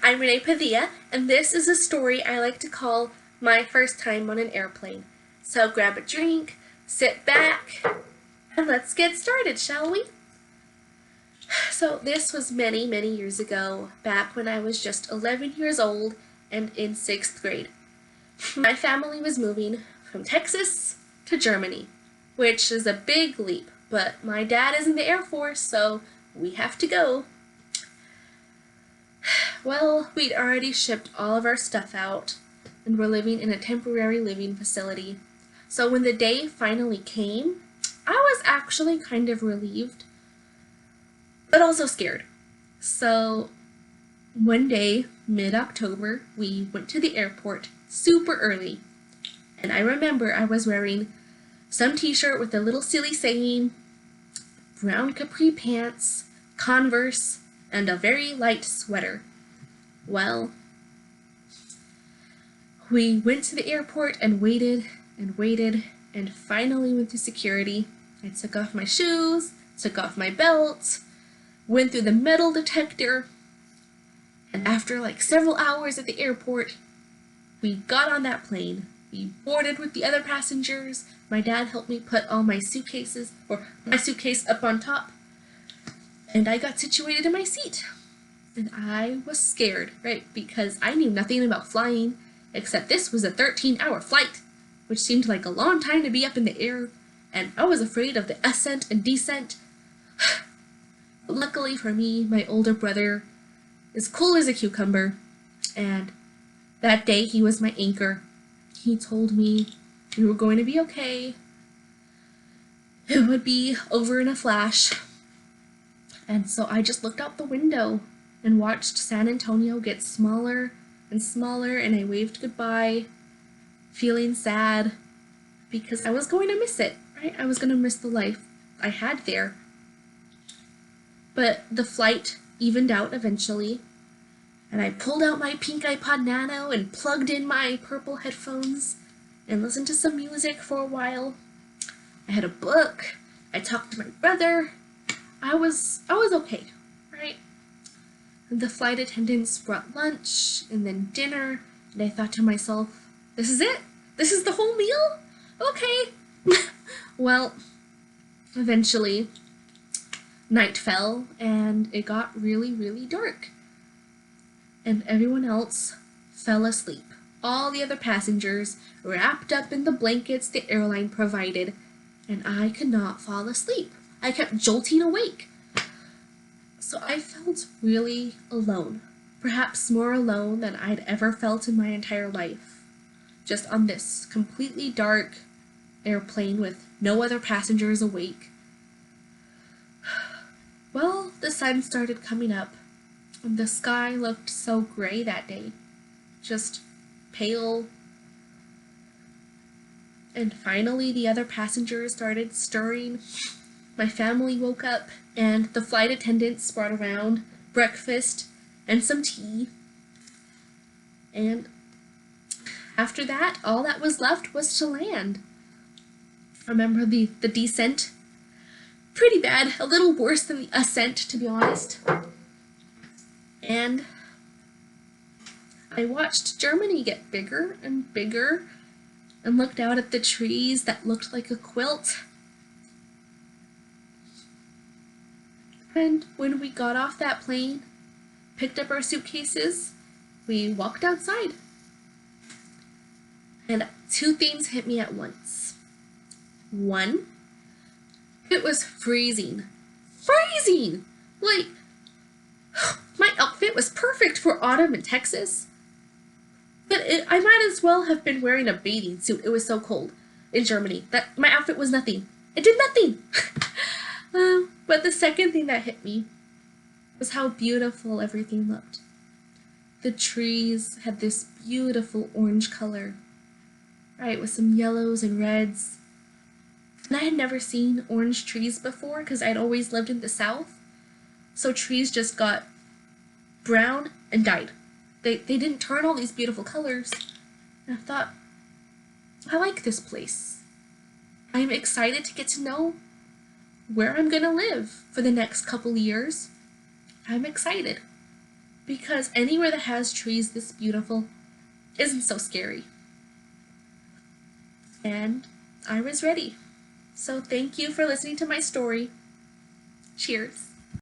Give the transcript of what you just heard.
I'm Renee Padilla, and this is a story I like to call My First Time on an Airplane. So grab a drink, sit back, and let's get started, shall we? So this was many, many years ago, back when I was just 11 years old and in 6th grade. My family was moving from Texas to Germany, which is a big leap, but my dad is in the Air Force, so we have to go. Well, we'd already shipped all of our stuff out and were living in a temporary living facility. So when the day finally came, I was actually kind of relieved, but also scared. So one day, mid-October, we went to the airport super early. And I remember I was wearing some t-shirt with a little silly saying, brown capri pants, Converse, and a very light sweater. Well, we went to the airport and waited and finally went to security. I took off my shoes, took off my belt, went through the metal detector, and after like several hours at the airport, we got on that plane. We boarded with the other passengers. My dad helped me put all my suitcases, or my suitcase up on top, and I got situated in my seat. And I was scared, right, because I knew nothing about flying, except this was a 13-hour flight, which seemed like a long time to be up in the air, and I was afraid of the ascent and descent. But luckily for me, my older brother is cool as a cucumber, and that day he was my anchor. He told me we were going to be okay. It would be over in a flash. And so I just looked out the window and watched San Antonio get smaller and smaller, and I waved goodbye, feeling sad because I was going to miss it, right? I was going to miss the life I had there. But the flight evened out eventually, and I pulled out my pink iPod Nano and plugged in my purple headphones and listened to some music for a while. I had a book. I talked to my brother. I was okay, right? The flight attendants brought lunch and then dinner, and I thought to myself, this is it? This is the whole meal? Okay. Well, eventually, night fell, and it got really, really dark. And everyone else fell asleep. All the other passengers wrapped up in the blankets the airline provided, and I could not fall asleep. I kept jolting awake. So I felt really alone, perhaps more alone than I'd ever felt in my entire life, just on this completely dark airplane with no other passengers awake. Well, the sun started coming up, and the sky looked so gray that day, just pale. And finally the other passengers started stirring. My family woke up, and the flight attendants brought around breakfast and some tea. And after that, all that was left was to land. Remember the descent? Pretty bad, a little worse than the ascent, to be honest. And I watched Germany get bigger and bigger and looked out at the trees that looked like a quilt. And when we got off that plane, picked up our suitcases, we walked outside. And two things hit me at once. One, it was freezing. Freezing! Like, my outfit was perfect for autumn in Texas. But I might as well have been wearing a bathing suit. It was so cold in Germany that my outfit was nothing. It did nothing! But the second thing that hit me was how beautiful everything looked. The trees had this beautiful orange color, right, with some yellows and reds. And I had never seen orange trees before because I'd always lived in the South. So trees just got brown and died. They didn't turn all these beautiful colors. And I thought, I like this place. I'm excited to get to know where I'm gonna live for the next couple years. I'm excited. because anywhere that has trees this beautiful isn't so scary. And I was ready. So thank you for listening to my story. Cheers.